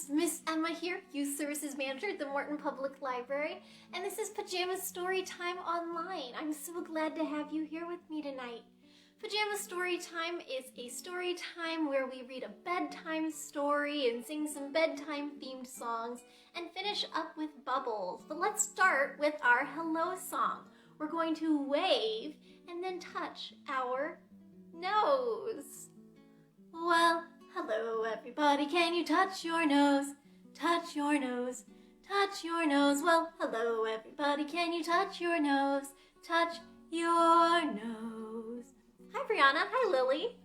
friends, Miss Emma here, Youth Services Manager at the Morton Public Library, and this is Pajama Storytime Online. I'm so glad to have you here with me tonight. Pajama Storytime is a story time where we read a bedtime story and sing some bedtime-themed songs and finish up with bubbles. But let's start with our hello song. We're going to wave and then touch our nose. Well, hello everybody, can you touch your nose? Touch your nose, touch your nose. Well, hello everybody, can you touch your nose? Touch your nose. Hi Brianna, hi Lily.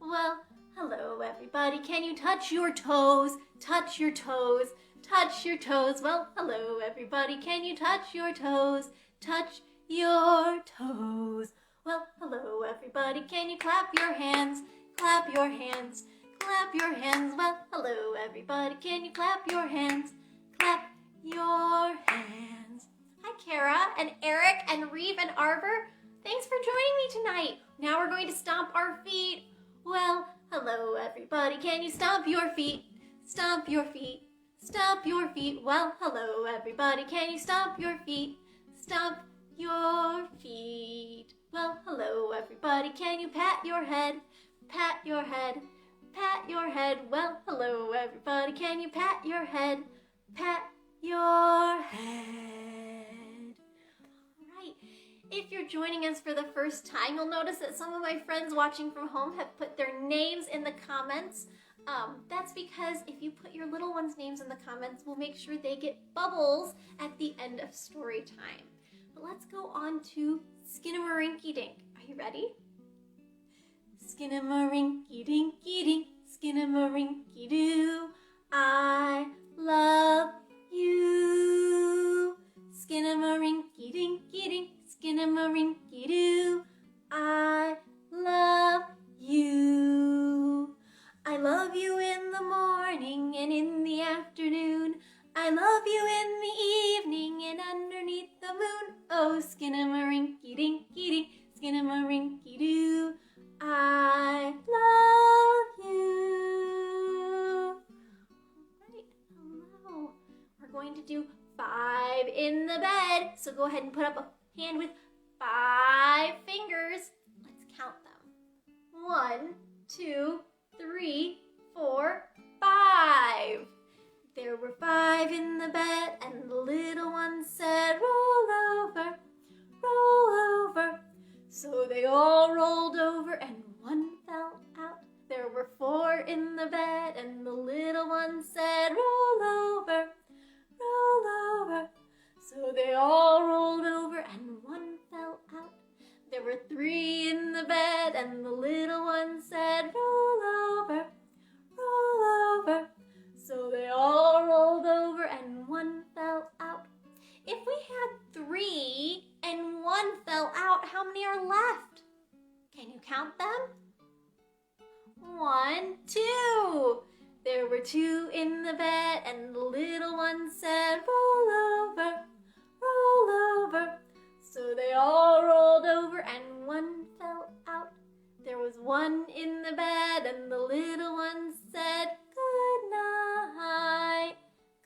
Well, hello everybody, can you touch your toes? Touch your toes, touch your toes. Well, hello everybody, can you touch your toes? Touch your toes. Well, hello everybody, can you clap your hands? Clap your hands, clap your hands. Well, hello everybody, can you clap your hands? Clap your hands. Hi Kara and Eric and Reeve and Arbor. Thanks for joining me tonight. Now we're going to stomp our feet. Well, hello everybody, can you stomp your feet? Stomp your feet, stomp your feet. Well, hello everybody, can you stomp your feet? Stomp your feet. Well, hello everybody, can you pat your head? Pat your head, pat your head. Well, hello everybody, can you pat your head? Pat your head. All right, if you're joining us for the first time, you'll notice that some of my friends watching from home have put their names in the comments. That's because if you put your little ones' names in the comments, we'll make sure they get bubbles at the end of story time. But let's go on to Skinnamarink-a-Dink. Are you ready? Skinnamarink-a-dinky-dink, Skinnamarink-a-doo, I love you. Skinnamarink-a-dinky-dink, Skinnamarink-a-doo, I love you. I love you in the morning and in the afternoon. I love you in the evening and underneath the moon. Oh, Skinnamarink-a-dinky-dink, Skinnamarink-a-doo, I love you. All right, hello. We're going to do 5 in the bed. So go ahead and put up a hand with 5 fingers. Let's count them. 1, 2, 3, 4, 5. There were 5 in the bed, and the little one said, roll over, roll over. So they all rolled over and one fell out. There were 4 in the bed and the little one said, roll over, roll over. So they all rolled over and one fell out. There were 3 in the bed and the little one said, roll over, roll over. So they all rolled over and one fell out. If we had 3 and 1 fell out, how many are left? Can you count them? 1, 2. There were 2 in the bed and the little one said, roll over, roll over. So they all rolled over and 1 fell out. There was 1 in the bed and the little one said, good night,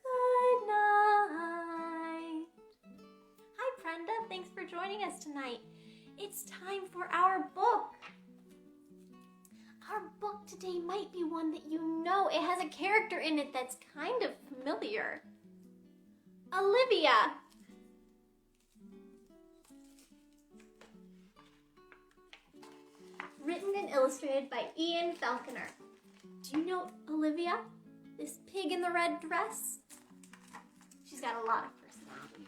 good night. Hi Brenda, thanks for joining us tonight. It's time for our book. Our book today might be one that you know. It has a character in it that's kind of familiar. Olivia. Written and illustrated by Ian Falconer. Do you know Olivia? This pig in the red dress? She's got a lot of personality.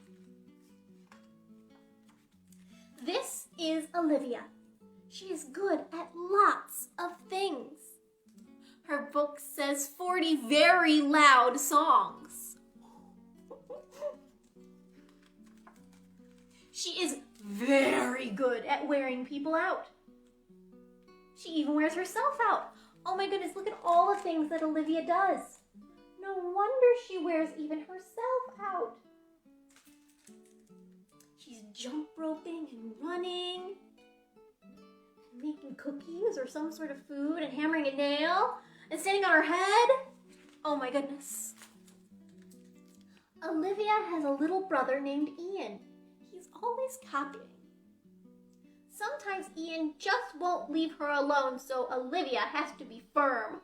This is Olivia. She is good at lots of things. Her book says 40 very loud songs. She is very good at wearing people out. She even wears herself out. Oh my goodness, look at all the things that Olivia does. No wonder she wears even herself out. She's jump roping and running, and making cookies or some sort of food, and hammering a nail, and standing on her head. Oh my goodness. Olivia has a little brother named Ian. He's always copying. Sometimes Ian just won't leave her alone, so Olivia has to be firm.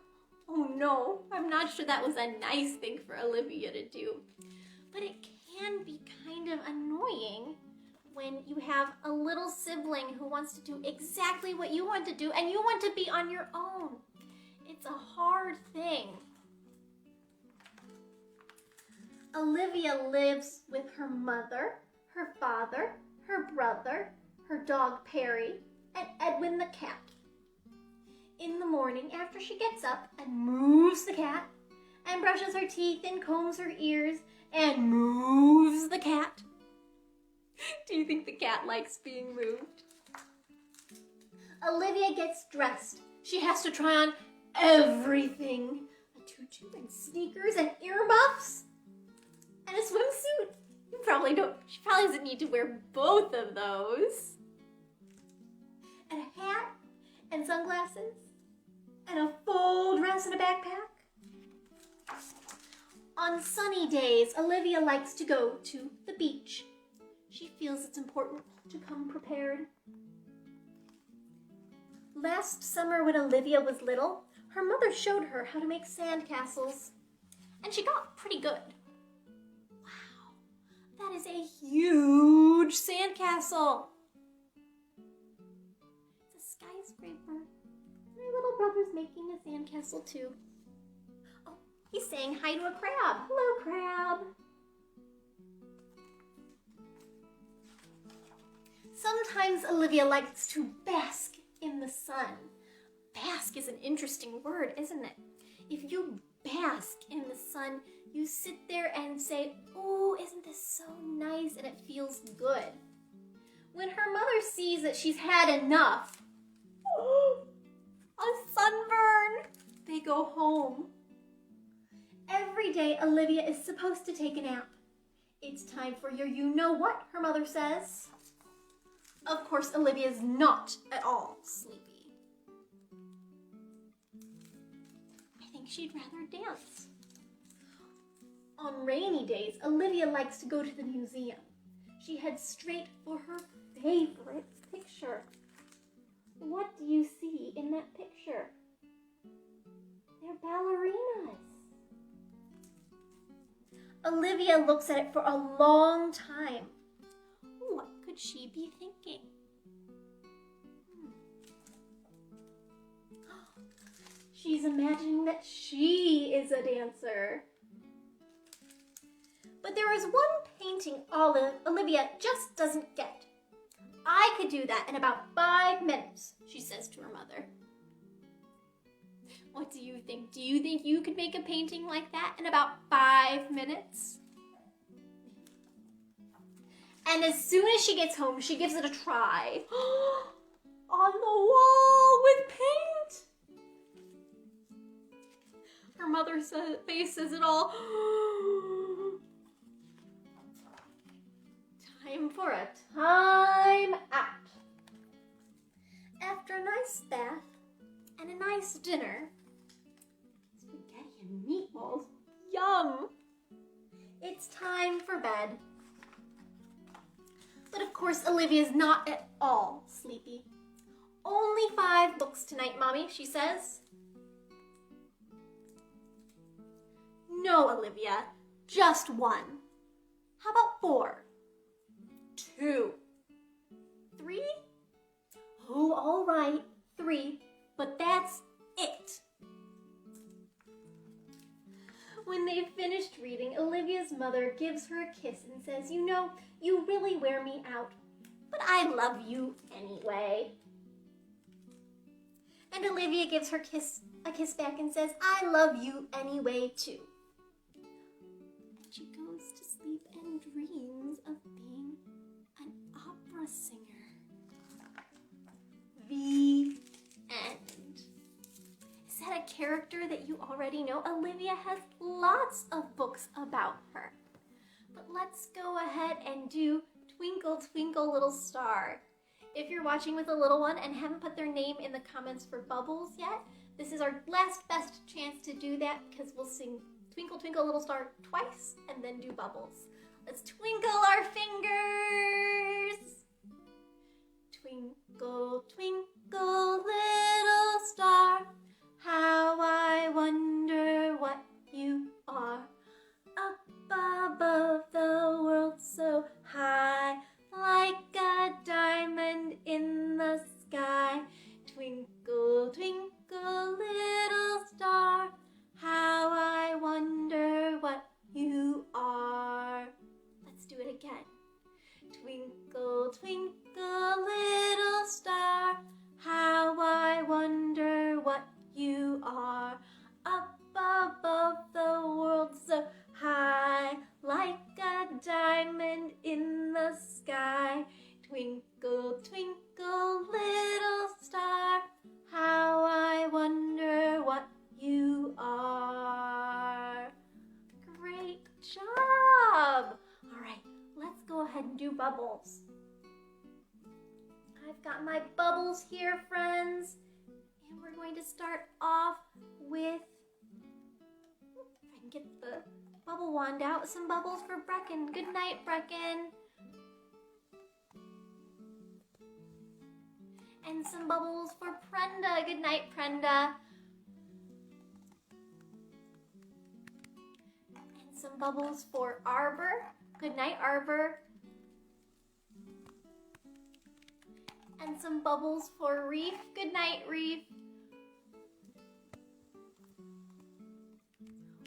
Oh no, I'm not sure that was a nice thing for Olivia to do. But it can be kind of annoying when you have a little sibling who wants to do exactly what you want to do and you want to be on your own. It's a hard thing. Olivia lives with her mother, her father, her brother, her dog Perry, and Edwin the cat. In the morning, after she gets up and moves the cat, and brushes her teeth and combs her ears, and moves the cat. Do you think the cat likes being moved? Olivia gets dressed. She has to try on everything. A tutu and sneakers and earmuffs and a swimsuit. She probably doesn't need to wear both of those. And a hat and sunglasses and a full dress and a backpack. On sunny days, Olivia likes to go to the beach. She feels it's important to come prepared. Last summer when Olivia was little, her mother showed her how to make sandcastles, and she got pretty good. Wow, that is a huge sandcastle. It's a skyscraper. My little brother's making a sandcastle too. Oh, he's saying hi to a crab. Hello, crab. Sometimes Olivia likes to bask in the sun. Bask is an interesting word, isn't it? If you bask in the sun, you sit there and say, "Oh, isn't this so nice?" and it feels good. When her mother sees that she's had enough, a sunburn, they go home. Every day, Olivia is supposed to take a nap. It's time for your you-know-what, her mother says. Of course, Olivia's not at all sleepy. I think she'd rather dance. On rainy days, Olivia likes to go to the museum. She heads straight for her favorite picture. What do you see in that picture? They're ballerinas. Olivia looks at it for a long time. What could she be thinking? She's imagining that she is a dancer. But there is one painting Olivia just doesn't get. I could do that in about 5 minutes, she says to her mother. What do you think? Do you think you could make a painting like that in about 5 minutes? And as soon as she gets home, she gives it a try. On the wall with paint! Her mother's face says it all. Time for a time out. After a nice bath and a nice dinner, spaghetti and meatballs, yum! It's time for bed. But of course, Olivia's not at all sleepy. Only 5 books tonight, Mommy, she says. No, Olivia, just 1. How about 4? 2. 3? Oh, all right, 3, but that's it. When they've finished reading, Olivia's mother gives her a kiss and says, "You know, you really wear me out, but I love you anyway." And Olivia gives her a kiss back and says, "I love you anyway too." And she goes to sleep and dreams of being an opera singer. The end. Is that a character that you already know? Olivia has lots of books about her. But let's go ahead and do Twinkle, Twinkle, Little Star. If you're watching with a little one and haven't put their name in the comments for Bubbles yet, this is our last best chance to do that because we'll sing Twinkle, twinkle, little star twice, and then do bubbles. Let's twinkle our fingers. Twinkle, twinkle, little star, how I wonder what you are. Up above the world so high, like a diamond in the sky. Twinkle, twinkle, little star, how I wonder what you are. Let's do it again. Twinkle, twinkle, little star, how I wonder what you are. Up above the world so high, like a diamond in the sky. Twinkle, twinkle, little star, how I wonder what you are. Great job! All right, let's go ahead and do bubbles. I've got my bubbles here, friends, and we're going to start off with, if I can get the bubble wand out, some bubbles for Brecken. Good night, Brecken. And some bubbles for Prenda. Good night, Prenda. And some bubbles for Arbor. Good night, Arbor. And some bubbles for Reef. Good night, Reef.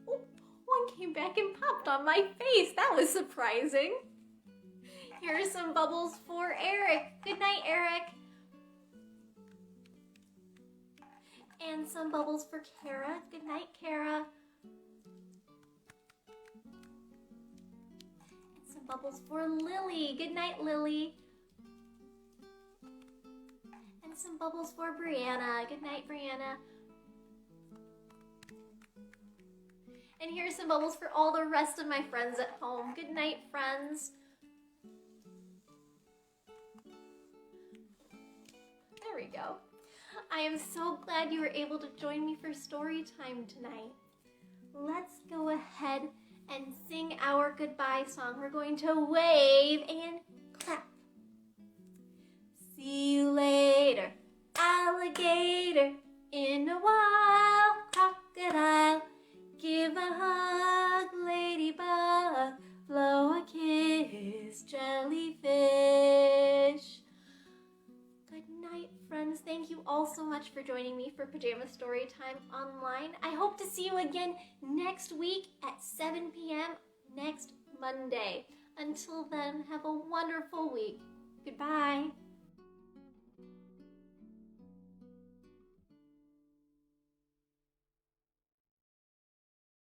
Oh, one came back and popped on my face. That was surprising. Here are some bubbles for Eric. Good night, Eric. And some bubbles for Kara. Good night, Kara. And some bubbles for Lily. Good night, Lily. And some bubbles for Brianna. Good night, Brianna. And here's some bubbles for all the rest of my friends at home. Good night, friends. There we go. I am so glad you were able to join me for story time tonight. Let's go ahead and sing our goodbye song. We're going to wave and clap. See you later, alligator, in a while, crocodile. Give a hug, ladybug, blow a kiss, jellyfish. Good night, friends. Thank you all so much for joining me for Pajama Storytime Online. I hope to see you again next week at 7 p.m. next Monday. Until then, have a wonderful week. Goodbye.